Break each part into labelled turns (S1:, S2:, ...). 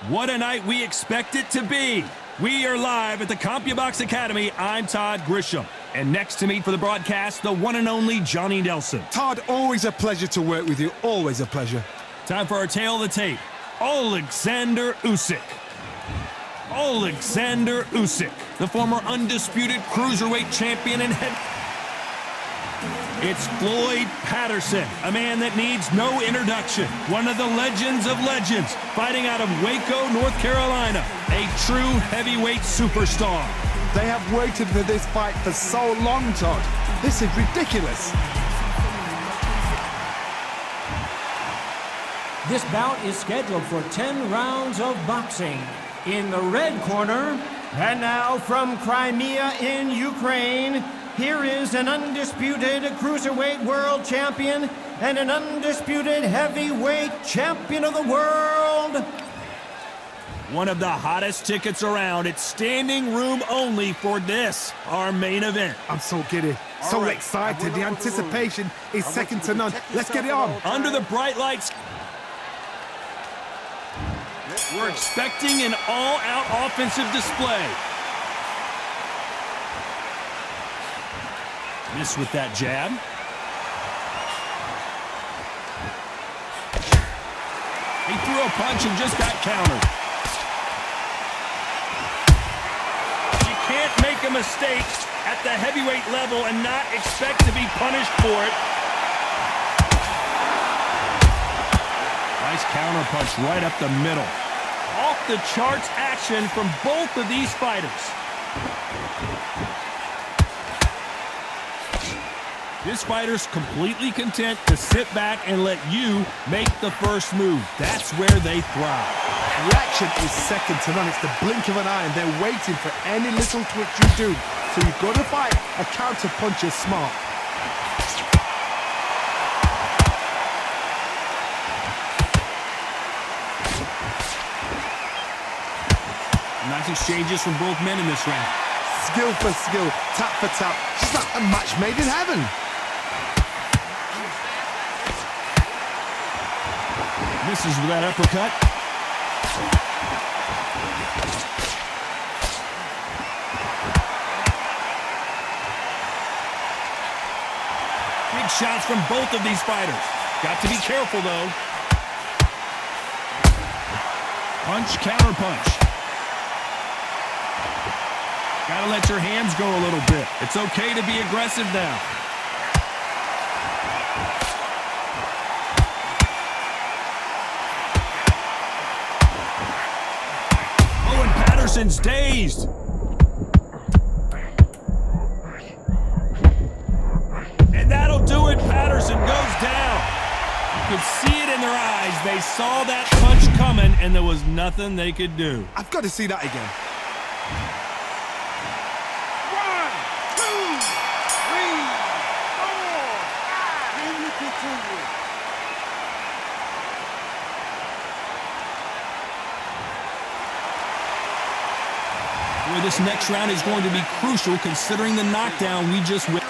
S1: What a night we expect it to be. We are live at the CompuBox Academy. I'm Todd Grisham. And next to me for the broadcast, the one and only Johnny Nelson.
S2: Todd, always a pleasure to work with you. Always a pleasure.
S1: Time for our tale of the tape. Alexander Usyk. Alexander Usyk, the former undisputed cruiserweight champion and head. It's Floyd Patterson, a man that needs no introduction. One of the legends of legends, fighting out of Waco, North Carolina. A true heavyweight superstar.
S2: They have waited for this fight for so long, Todd. This is ridiculous.
S3: This bout is scheduled for 10 rounds of boxing. In the red corner, and now from Crimea in Ukraine, here is an undisputed cruiserweight world champion and an undisputed heavyweight champion of the world.
S1: One of the hottest tickets around. It's standing room only for this, our main event.
S2: I'm so giddy, so excited. The anticipation is second to none. Let's get it on.
S1: Under the bright lights, we're expecting an all-out offensive display. Miss with that jab. He threw a punch and just got countered. You can't make a mistake at the heavyweight level and not expect to be punished for it. Nice counter punch right up the middle. Off the charts action from both of these fighters. This fighter's completely content to sit back and let you make the first move. That's where they thrive.
S2: Reaction is second to none. It's the blink of an eye, and they're waiting for any little twitch you do. So you've got to fight. A counter punch is smart.
S1: Nice exchanges from both men in this round.
S2: Skill for skill, tap for tap. Just like a match made in heaven.
S1: Misses with that uppercut. Big shots from both of these fighters. Got to be careful, though. Punch, counter punch. Gotta let your hands go a little bit. It's okay to be aggressive now. Oh, and Patterson's dazed. And that'll do it. Patterson goes down. You could see it in their eyes. They saw that punch coming, and there was nothing they could do.
S2: I've got to see that again.
S1: Boy, this next round is going to be crucial considering the knockdown we just witnessed.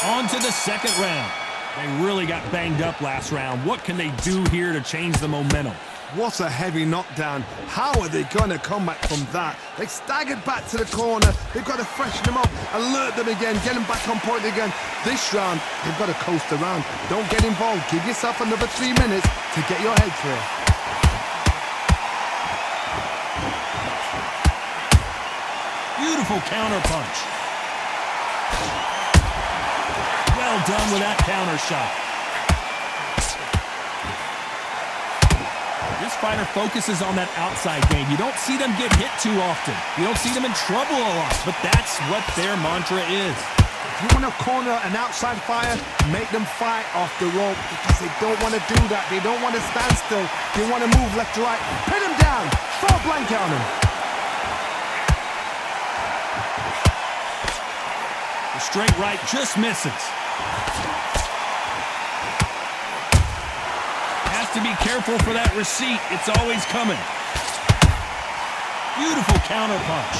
S1: On to the second round. They really got banged up last round. What can they do here to change the momentum?
S2: What a heavy knockdown. How are they going to come back from that? They staggered back to the corner. They've got to freshen them up, alert them again, get them back on point again. This round, they've got to coast around. Don't get involved. Give yourself another 3 minutes to get your head clear.
S1: Beautiful counter punch. Well done with that counter shot. This fighter focuses on that outside game. You don't see them get hit too often. You don't see them in trouble a lot, but that's what their mantra is.
S2: If you want to corner an outside fighter, make them fight off the rope because they don't want to do that. They don't want to stand still. They want to move left to right. Pin them down. Throw a blanket on them.
S1: The straight right just misses. Has to be careful for that receipt. It's always coming. Beautiful counter punch.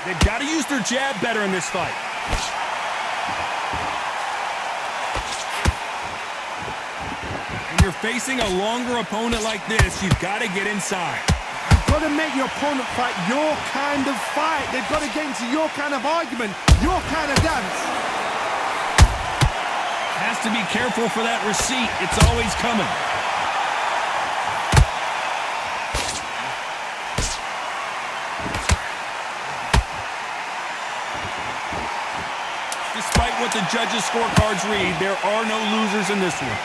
S1: They've got to use their jab better in this fight. When you're facing a longer opponent like this, you've got to get inside.
S2: You've got to make your opponent fight your kind of fight. They've got to get into your kind of argument, your kind of dance.
S1: Has to be careful for that receipt. It's always coming. Despite what the judges' scorecards read, there are no losers in this one.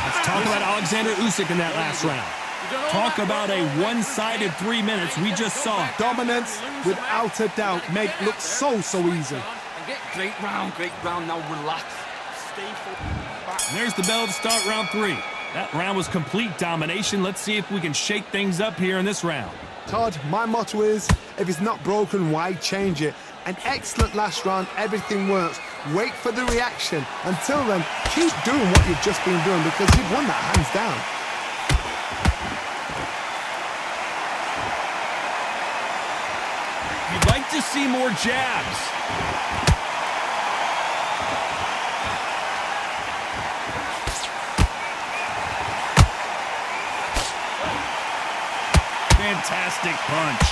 S1: Let's talk about Alexander Usyk in that last round. Talk about a one-sided 3 minutes. We just saw it.
S2: Dominance, without a doubt, make look so easy.
S4: Great round, now relax. Stay focused.
S1: There's the bell to start round 3. That round was complete domination. Let's see if we can shake things up here in this round.
S2: Todd, my motto is, if it's not broken, why change it? An excellent last round, everything works. Wait for the reaction. Until then, keep doing what you've just been doing because you've won that hands down.
S1: You'd like to see more jabs. Fantastic punch.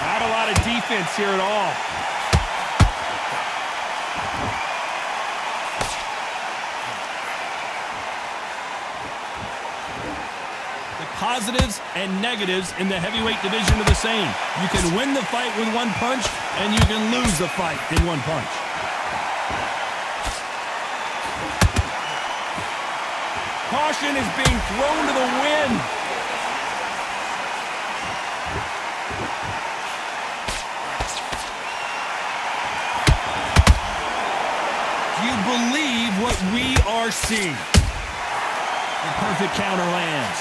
S1: Not a lot of defense here at all. The positives and negatives in the heavyweight division are the same. You can win the fight with one punch, and you can lose the fight in one punch. Caution is being thrown to the wind. Do you believe what we are seeing? The perfect counter lands.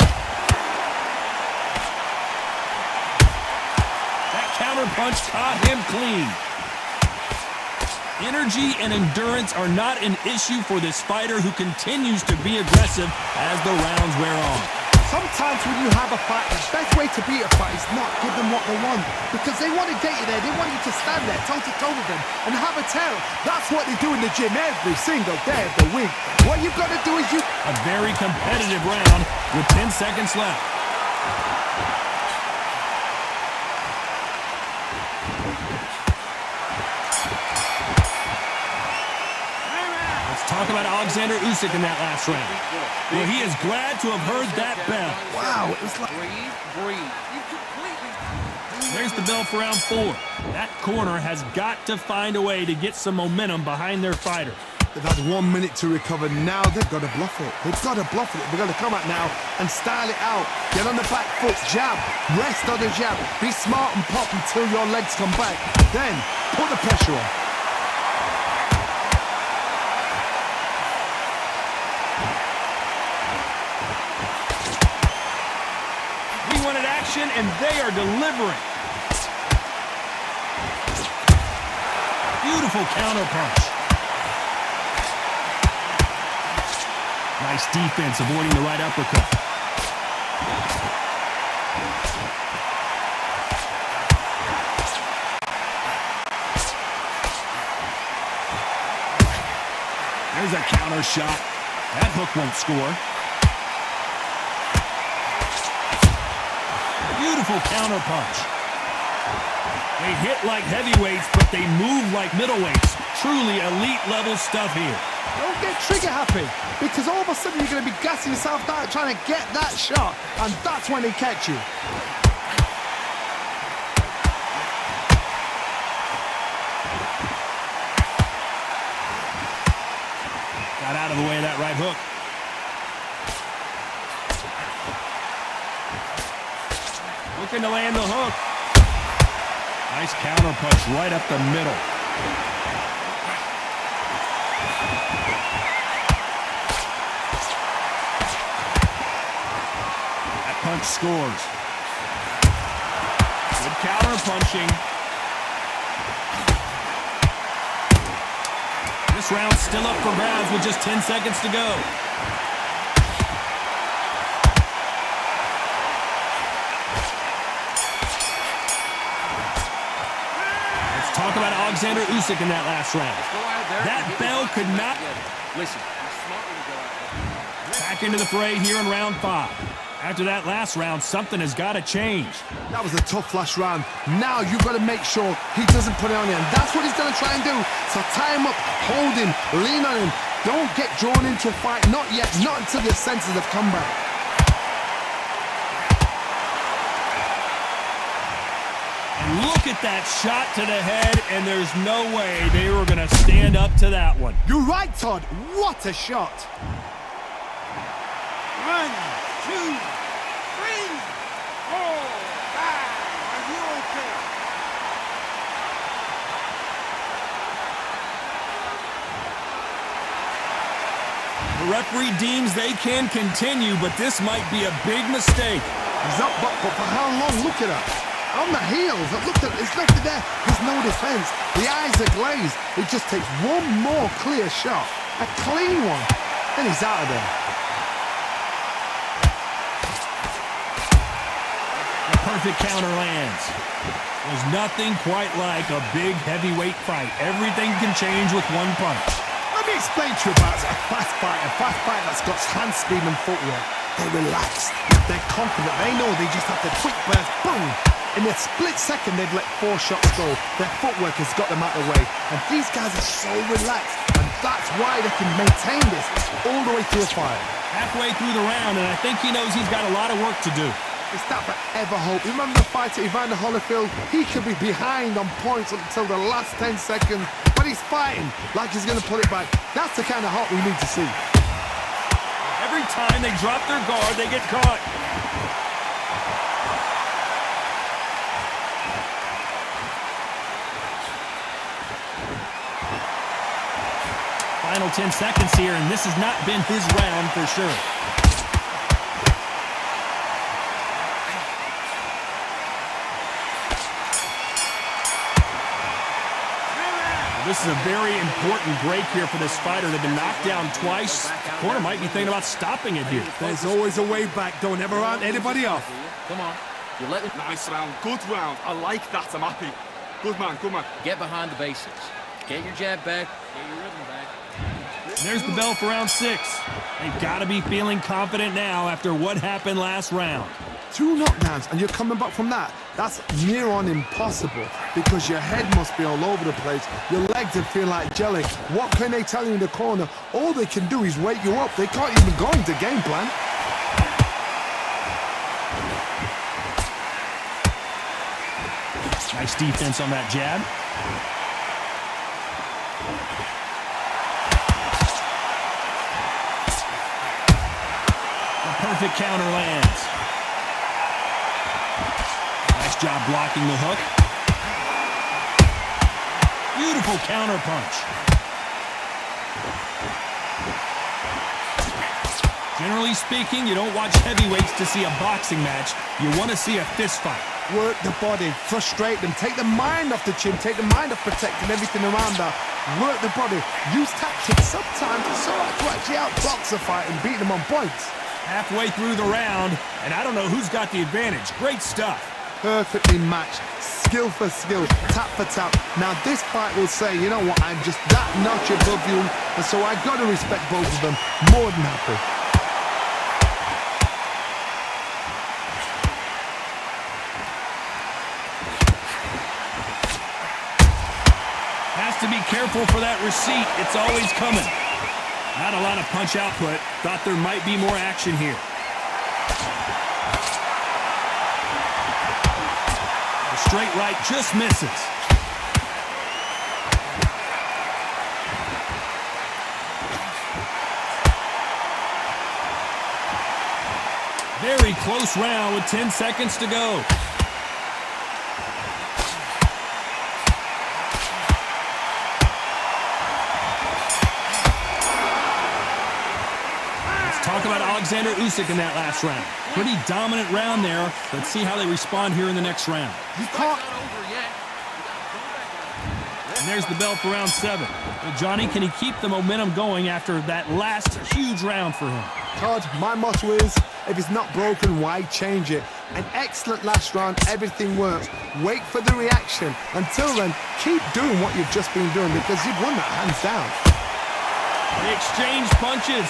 S1: That counter punch caught him clean. Energy and endurance are not an issue for this fighter who continues to be aggressive as the rounds wear on.
S2: Sometimes when you have a fight, the best way to beat a fight is not give them what they want. Because they want to get you there, they want you to stand there toe-to-toe with them and have a tell. That's what they do in the gym every single day of the week. What you've got to do is
S1: A very competitive round with 10 seconds left. Talk about Alexander Usyk in that last round. Well, he is glad to have heard that bell.
S2: wow, it's like...
S4: Breathe. You completely...
S1: There's the bell for round 4. That corner has got to find a way to get some momentum behind their fighter.
S2: They've had 1 minute to recover. Now they've got to bluff it. They've got to bluff it. They've got to come out now and style it out. Get on the back foot, jab, rest on the jab. Be smart and pop until your legs come back. Then put the pressure on.
S1: We wanted action, and they are delivering. Beautiful counter punch. Nice defense, avoiding the right uppercut. There's a counter shot. That hook won't score. Beautiful counter punch. They hit like heavyweights, but they move like middleweights. Truly elite level stuff here.
S2: Don't get trigger happy, because all of a sudden you're going to be gassing yourself out trying to get that shot, and that's when they catch you.
S1: Got out of the way of that right hook. Looking to land the hook. Nice counter punch right up the middle. That punch scores. Good counter punching. This round's still up for grabs with just 10 seconds to go. Let's talk about Alexander Usyk in that last round. That bell could not...
S4: Listen, you're smart when you go out there.
S1: Back into the fray here in round 5. After that last round, something has got to change.
S2: That was a tough last round. Now you've got to make sure he doesn't put it on you. And that's what he's going to try and do. So tie him up, hold him, lean on him. Don't get drawn into a fight. Not yet. Not until your senses have come back.
S1: And look at that shot to the head, and there's no way they were going to stand up to that one.
S2: You're right, Todd. What a shot.
S4: 1, 2, 3, 4, 5. Are you okay?
S1: The referee deems they can continue, but this might be a big mistake.
S2: He's up, but for how long? Look at that. On the heels. Look at it's nothing there. There's no defense. The eyes are glazed. It just takes one more clear shot. A clean one. Then he's out of there.
S1: The perfect counter lands. There's nothing quite like a big heavyweight fight. Everything can change with one punch.
S2: Let me explain to you about a fast fight that's got hand speed and footwork. They're relaxed. They're confident. They know they just have to quick burst. Boom! In a split second, they've let 4 shots go. Their footwork has got them out of the way. And these guys are so relaxed. And that's why they can maintain this all the way through a fight.
S1: Halfway through the round, and I think he knows he's got a lot of work to do.
S2: It's that forever hope. Remember the fight at Evander Holyfield? He could be behind on points until the last 10 seconds, but he's fighting like he's going to pull it back. That's the kind of hope we need to see.
S1: Every time they drop their guard, they get caught. Final 10 seconds here, and this has not been his round for sure. This is a very important break here for this fighter. They've been knocked down twice. The corner might be thinking about stopping it here.
S2: There's always a way back. Don't ever round anybody off.
S4: Come on. You let it. Nice round. Good round. I like that. I'm happy. Good man. Good man.
S5: Get behind the basics. Get your jab back. Get your rhythm back.
S1: There's the bell for round 6. They've got to be feeling confident now after what happened last round.
S2: 2 knockdowns and you're coming back from that. That's near on impossible because your head must be all over the place. Your legs are feeling like jelly. What can they tell you in the corner? All they can do is wake you up. They can't even go into game plan.
S1: Nice defense on that jab. The perfect counter lands. Nice job blocking the hook. Beautiful counter punch. Generally speaking, you don't watch heavyweights to see a boxing match. You want to see a fist fight.
S2: Work the body, frustrate them, take the mind off the chin, take the mind off protecting everything around that. Work the body, use tactics sometimes so as to actually outbox a fight and beat them on points.
S1: Halfway through the round, and I don't know who's got the advantage. Great stuff.
S2: Perfectly matched, skill for skill, tap for tap. Now this fight will say, you know what, I'm just that notch above you, and so I've got to respect both of them. More than happy.
S1: Has to be careful for that receipt. It's always coming. Not a lot of punch output. Thought there might be more action here. The straight right just misses. Very close round with 10 seconds to go. Talk about Alexander Usyk in that last round. Pretty dominant round there. Let's see how they respond here in the next round.
S2: You can't...
S1: And there's the bell for round 7. Well, Johnny, can he keep the momentum going after that last huge round for him?
S2: Todd, my motto is, if it's not broken, why change it? An excellent last round, everything works. Wait for the reaction. Until then, keep doing what you've just been doing because you've won that hands down.
S1: They exchange punches.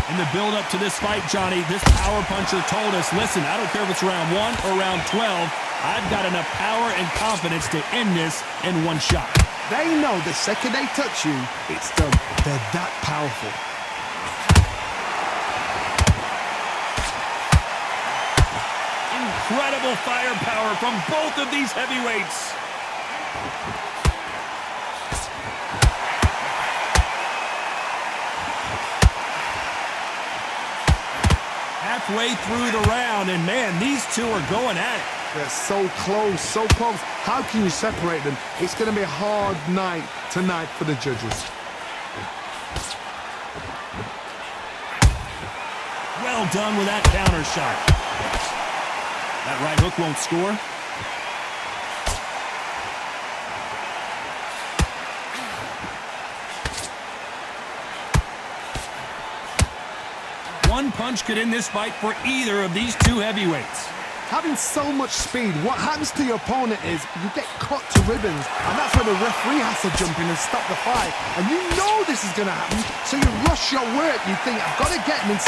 S1: In the build-up to this fight, Johnny, this power puncher told us, listen, I don't care if it's round 1 or round 12, I've got enough power and confidence to end this in one shot.
S2: They know the second they touch you, it's done. They're that powerful.
S1: Incredible firepower from both of these heavyweights. Halfway through the round, and man, these two are going at it.
S2: They're so close, so close. How can you separate them? It's going to be a hard night tonight for the judges.
S1: Well done with that counter shot. That right hook won't score. One punch could end this fight for either of these two heavyweights.
S2: Having so much speed, what happens to your opponent is you get cut to ribbons, and that's where the referee has to jump in and stop the fight. And you know this is going to happen, so you rush your work. You think, I've got to get him.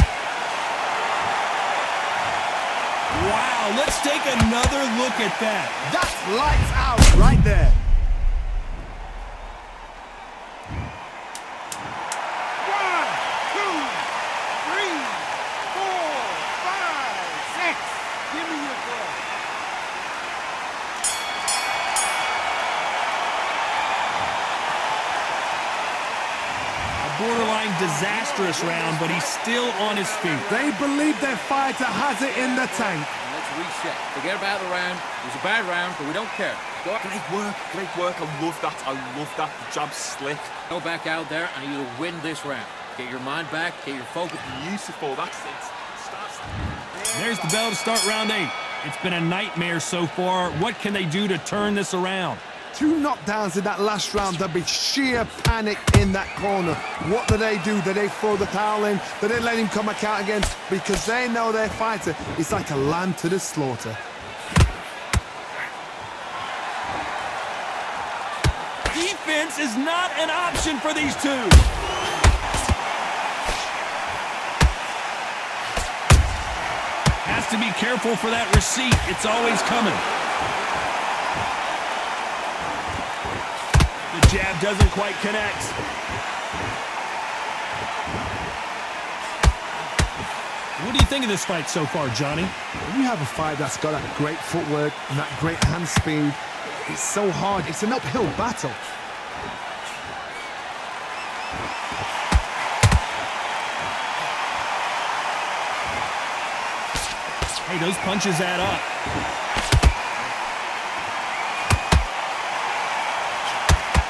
S1: Wow, let's take another look at that.
S2: That's lights out right there.
S1: Borderline disastrous round, but he's still on his feet.
S2: They believe their fighter has it in the tank.
S5: Let's reset. Forget about the round. It was a bad round, but we don't care. Go,
S4: Great work. I love that. The jab slick.
S5: go back out there and you win this round. Get your mind back, get your focus.
S4: Beautiful. That's it.
S1: There's the bell to start round 8. It's been a nightmare so far. What can they do to turn this around?
S2: 2 knockdowns in that last round. There'll be sheer panic in that corner. What do? Do they throw the towel in? Do they let him come back out again? Because they know their fighter is like a lamb to the slaughter.
S1: Defense is not an option for these two. Has to be careful for that receipt. It's always coming. The jab doesn't quite connect. What do you think of this fight so far, Johnny?
S2: When you have a fight that's got that great footwork and that great hand speed, it's so hard. It's an uphill battle.
S1: Hey, those punches add up.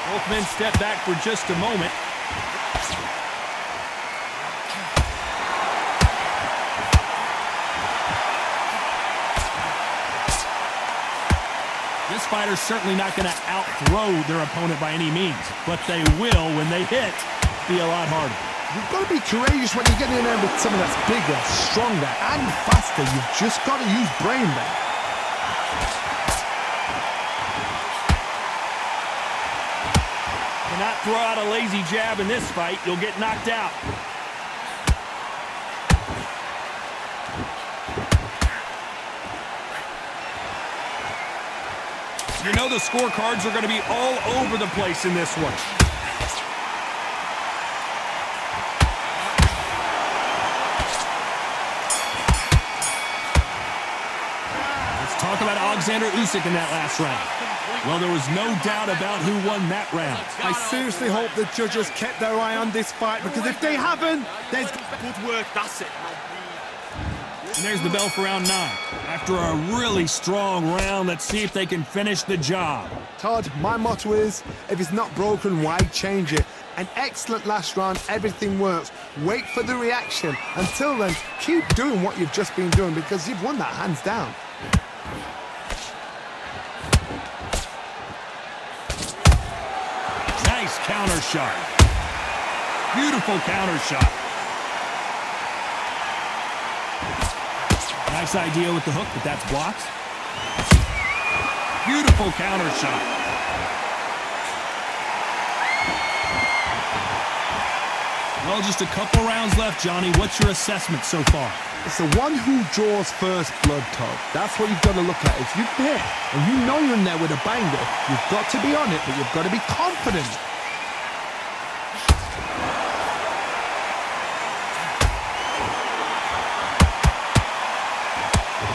S1: Both men step back for just a moment. This fighter's certainly not going to out-throw their opponent by any means, but they will, when they hit, be a lot harder.
S2: You've got to be courageous when you get in there with someone that's bigger, stronger, and faster. You've just got to use brain there.
S1: Cannot throw out a lazy jab in this fight. You'll get knocked out. You know the scorecards are going to be all over the place in this one. Let's talk about Alexander Usyk in that last round. Well, there was no doubt about who won that round.
S2: I seriously hope the judges kept their eye on this fight, because if they haven't, there's...
S4: Good work. That's it.
S1: And there's the bell for round 9. After a really strong round, let's see if they can finish the job.
S2: Todd, my motto is, if it's not broken, why change it? An excellent last round, everything works. Wait for the reaction. Until then, keep doing what you've just been doing because you've won that hands down.
S1: Nice counter shot. Beautiful counter shot. Nice idea with the hook, but that's blocked. Beautiful counter shot. Well, just a couple rounds left, Johnny. What's your assessment so far?
S2: It's the one who draws first blood, Todd. That's what you've got to look at. If you hit and you know you're in there with a banger, you've got to be on it, but you've got to be confident.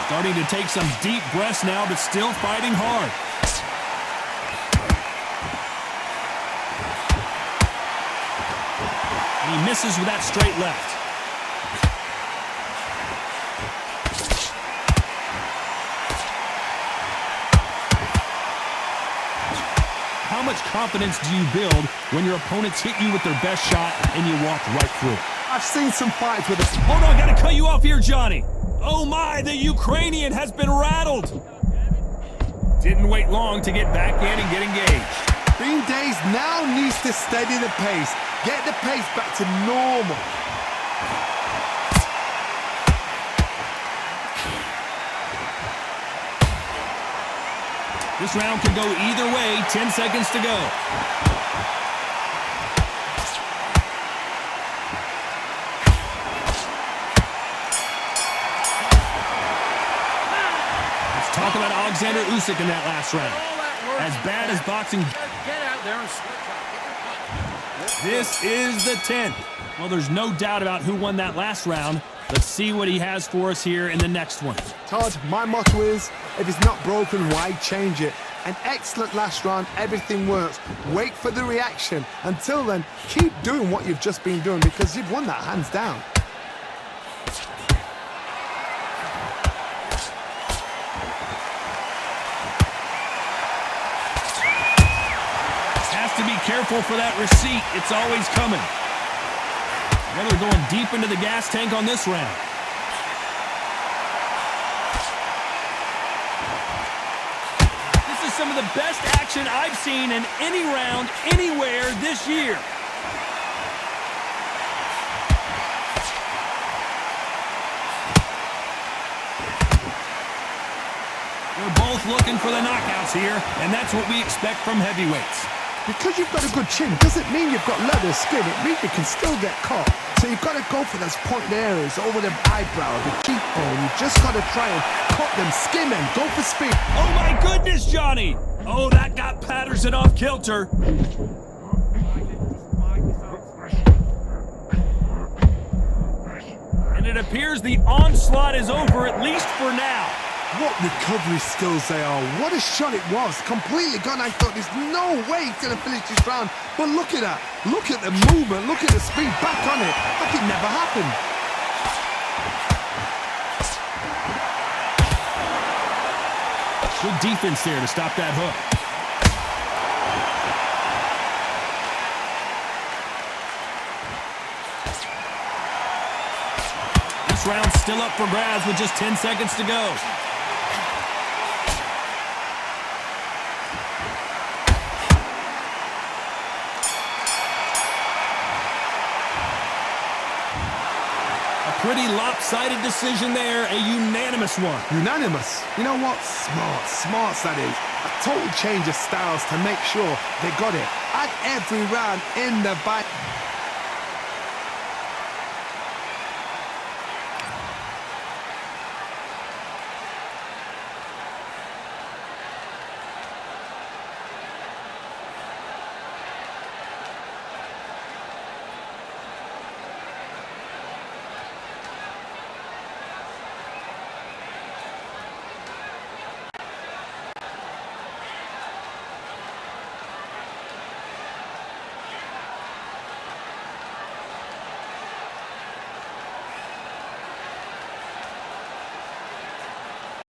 S1: Starting to take some deep breaths now, but still fighting hard. And he misses with that straight left. How much confidence do you build when your opponents hit you with their best shot and you walk right through?
S2: I've seen some fights with it.
S1: Hold on, gotta cut you off here, Johnny. Oh my, the Ukrainian has been rattled. Didn't wait long to get back in and get engaged.
S2: Bean Days now needs to steady the pace. Get the pace back to normal.
S1: This round could go either way, 10 seconds to go. Talk about Alexander Usyk in that last round. As bad as boxing.
S5: Get out there and switch.
S1: This is the 10th. Well, there's no doubt about who won that last round. Let's see what he has for us here in the next one.
S2: Todd, my motto is, if it's not broken, why change it? An excellent last round, everything works. Wait for the reaction. Until then, keep doing what you've just been doing because you've won that hands down.
S1: To be careful for that receipt. It's always coming. Well, they're going deep into the gas tank on this round. This is some of the best action I've seen in any round, anywhere this year. They're both looking for the knockouts here, and that's what we expect from heavyweights.
S2: Because you've got a good chin doesn't mean you've got leather skin. It means you can still get caught. So you've got to go for those pointed areas over the eyebrow, the cheekbone. You've just got to try and cut them, skim them, go for speed.
S1: Oh my goodness, Johnny! Oh, that got Patterson off kilter. And it appears the onslaught is over, at least for now.
S2: What recovery skills they are. What a shot it was. Completely gone. I thought there's no way he's going to finish this round. But look at that. Look at the movement. Look at the speed. Back on it. Like it never happened.
S1: Good defense there to stop that hook. This round's still up for grabs with just 10 seconds to go. Pretty lopsided decision there, a unanimous one.
S2: Unanimous? You know what? Smarts that is. A total change of styles to make sure they got it. At every round in the back.